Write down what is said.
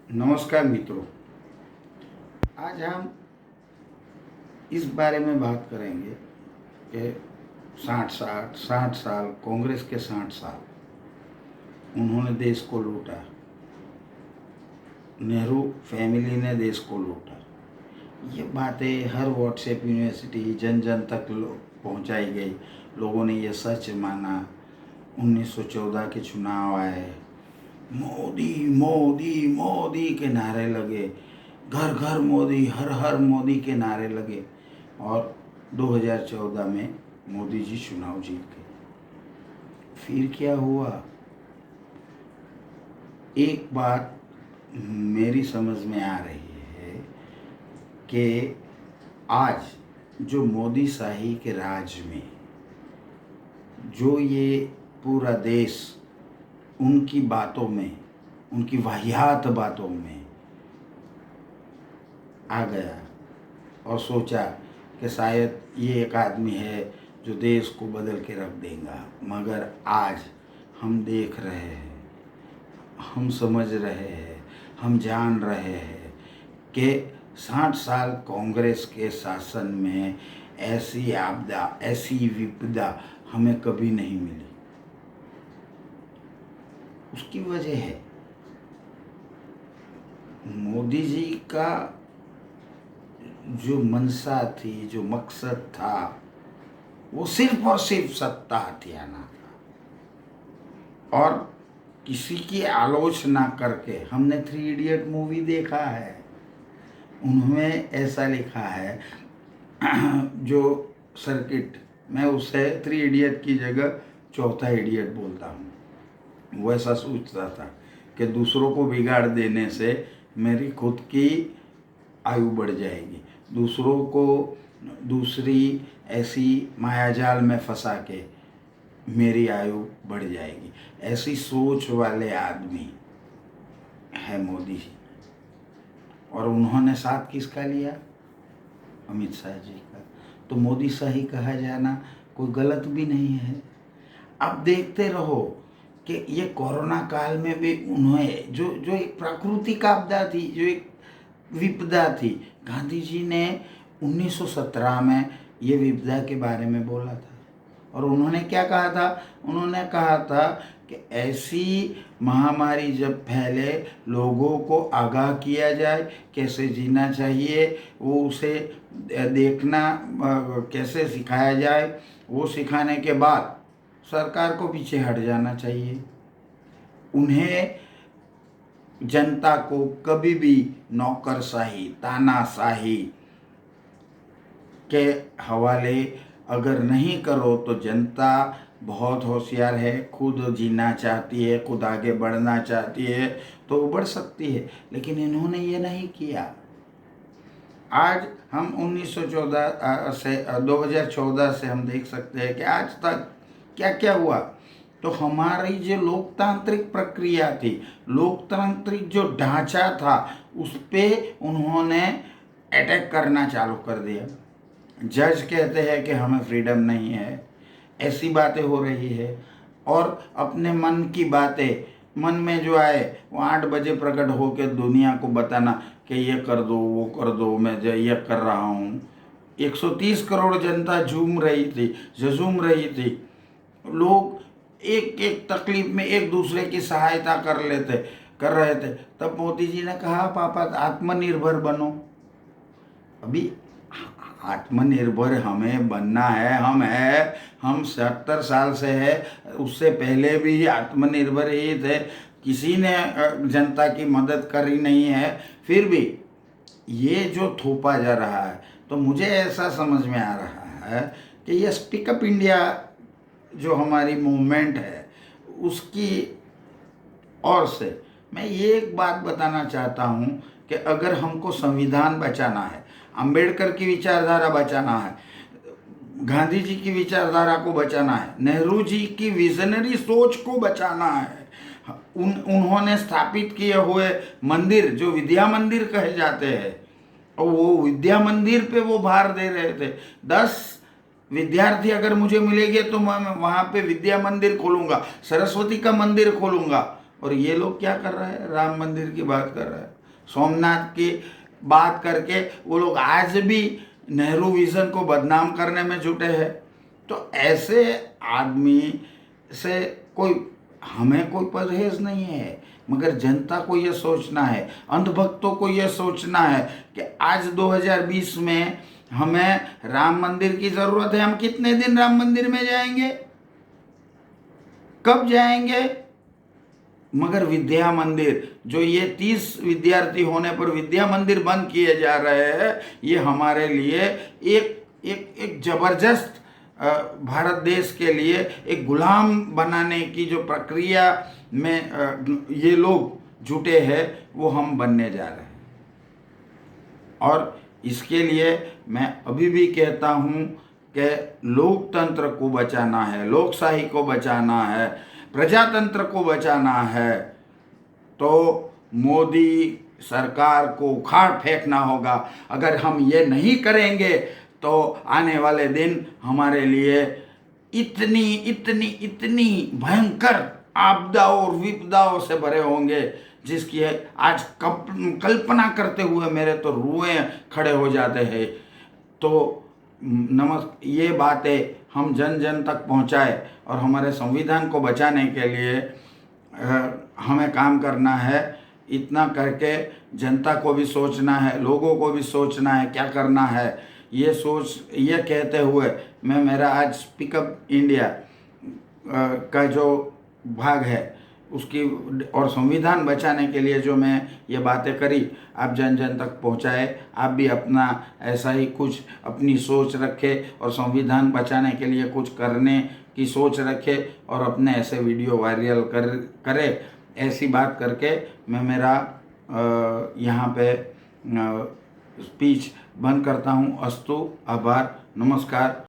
नमस्कार मित्रों, आज हम इस बारे में बात करेंगे कि 60 साल कांग्रेस के 60 साल उन्होंने देश को लूटा, नेहरू फैमिली ने देश को लूटा। ये बातें हर व्हाट्सएप यूनिवर्सिटी जन जन तक पहुंचाई गई। लोगों ने ये सच माना। 1914 के चुनाव आए, मोदी मोदी मोदी के नारे लगे, घर घर मोदी, हर हर मोदी के नारे लगे और 2014 में मोदी जी चुनाव जीत गए। फिर क्या हुआ? एक बात मेरी समझ में आ रही है कि आज जो मोदी शाही के राज में जो ये पूरा देश उनकी बातों में, उनकी वाहियात बातों में आ गया और सोचा कि शायद ये एक आदमी है जो देश को बदल के रख देगा। मगर आज हम देख रहे हैं, हम समझ रहे हैं, हम जान रहे हैं कि 60 साल कांग्रेस के शासन में ऐसी आपदा, ऐसी विपदा हमें कभी नहीं मिली। उसकी वजह है मोदी जी का जो मंशा थी, जो मकसद था, वो सिर्फ और सिर्फ सत्ता हथियाना था। और किसी की आलोचना करके, हमने 3 इडियट मूवी देखा है, उन्होंने ऐसा लिखा है जो सर्किट, मैं उसे 3 इडियट की जगह चौथा इडियट बोलता हूँ। वो ऐसा सोचता था कि दूसरों को बिगाड़ देने से मेरी खुद की आयु बढ़ जाएगी, दूसरों को दूसरी ऐसी मायाजाल में फंसा के मेरी आयु बढ़ जाएगी। ऐसी सोच वाले आदमी है मोदी जी। और उन्होंने साथ किसका लिया? अमित शाह जी का। तो मोदी शाही कहा जाना कोई गलत भी नहीं है। अब देखते रहो कि ये कोरोना काल में भी उन्हें जो एक प्राकृतिक आपदा थी, जो एक विपदा थी, गांधी जी ने 1917 में ये विपदा के बारे में बोला था। और उन्होंने क्या कहा था? उन्होंने कहा था कि ऐसी महामारी जब फैले, लोगों को आगाह किया जाए, कैसे जीना चाहिए, वो उसे देखना कैसे सिखाया जाए, वो सिखाने के बाद सरकार को पीछे हट जाना चाहिए। उन्हें जनता को कभी भी नौकरशाही, तानाशाही के हवाले अगर नहीं करो तो जनता बहुत होशियार है, खुद जीना चाहती है, खुद आगे बढ़ना चाहती है तो वो बढ़ सकती है। लेकिन इन्होंने ये नहीं किया। आज हम 1914 से 2014 से हम देख सकते हैं कि आज तक क्या क्या हुआ। तो हमारी जो लोकतांत्रिक प्रक्रिया थी, लोकतांत्रिक जो ढांचा था, उस पे उन्होंने अटैक करना चालू कर दिया। जज कहते हैं कि हमें फ्रीडम नहीं है, ऐसी बातें हो रही है। और अपने मन की बातें, मन में जो आए वो 8 बजे प्रकट होकर दुनिया को बताना कि ये कर दो, वो कर दो, मैं ये कर रहा हूँ। 130 करोड़ जनता झूम रही थी, झूम रही थी। लोग एक एक तकलीफ में एक दूसरे की सहायता कर रहे थे। तब मोदी जी ने कहा, पापा आत्मनिर्भर बनो। अभी आत्मनिर्भर हमें बनना है, हम 70 साल से है, उससे पहले भी आत्मनिर्भर ही थे। किसी ने जनता की मदद करी नहीं है। फिर भी ये जो थोपा जा रहा है, तो मुझे ऐसा समझ में आ रहा है कि ये स्पीकअप इंडिया जो हमारी मूवमेंट है, उसकी ओर से मैं ये एक बात बताना चाहता हूँ कि अगर हमको संविधान बचाना है, अंबेडकर की विचारधारा बचाना है, गांधी जी की विचारधारा को बचाना है, नेहरू जी की विजनरी सोच को बचाना है, उन्होंने स्थापित किए हुए मंदिर जो विद्या मंदिर कहे जाते हैं, और वो विद्या मंदिर पे वो भार दे रहे थे। 10 विद्यार्थी अगर मुझे मिलेंगे तो मैं वहाँ पे विद्या मंदिर खोलूँगा, सरस्वती का मंदिर खोलूँगा। और ये लोग क्या कर रहे हैं? राम मंदिर की बात कर रहे हैं। सोमनाथ की बात करके वो लोग आज भी नेहरू विज़न को बदनाम करने में जुटे हैं। तो ऐसे आदमी से हमें कोई परहेज नहीं है, मगर जनता को ये सोचना है, अंधभक्तों को ये सोचना है कि आज 2020 में हमें राम मंदिर की ज़रूरत है। हम कितने दिन राम मंदिर में जाएंगे, कब जाएंगे? मगर विद्या मंदिर, जो ये 30 विद्यार्थी होने पर विद्या मंदिर बंद किए जा रहे हैं, ये हमारे लिए एक एक एक जबरदस्त भारत देश के लिए एक गुलाम बनाने की जो प्रक्रिया में ये लोग जुटे हैं, वो हम बनने जा रहे हैं। और इसके लिए मैं अभी भी कहता हूँ कि लोकतंत्र को बचाना है, लोकशाही को बचाना है, प्रजातंत्र को बचाना है, तो मोदी सरकार को उखाड़ फेंकना होगा। अगर हम ये नहीं करेंगे तो आने वाले दिन हमारे लिए इतनी इतनी इतनी भयंकर आपदाओं और विपदाओं से भरे होंगे, जिसकी आज कल्पना करते हुए मेरे तो रुएं खड़े हो जाते हैं। तो ये बातें हम जन जन तक पहुंचाए और हमारे संविधान को बचाने के लिए हमें काम करना है। इतना करके जनता को भी सोचना है, लोगों को भी सोचना है क्या करना है। ये कहते हुए मैं मेरा आज स्पीकअप इंडिया का जो भाग है उसकी और संविधान बचाने के लिए जो मैं ये बातें करी, आप जन जन तक पहुँचाए। आप भी अपना ऐसा ही कुछ अपनी सोच रखे और संविधान बचाने के लिए कुछ करने की सोच रखे और अपने ऐसे वीडियो वायरल करे। ऐसी बात करके मैं मेरा यहाँ पे स्पीच बंद करता हूँ। अस्तु, आभार, नमस्कार।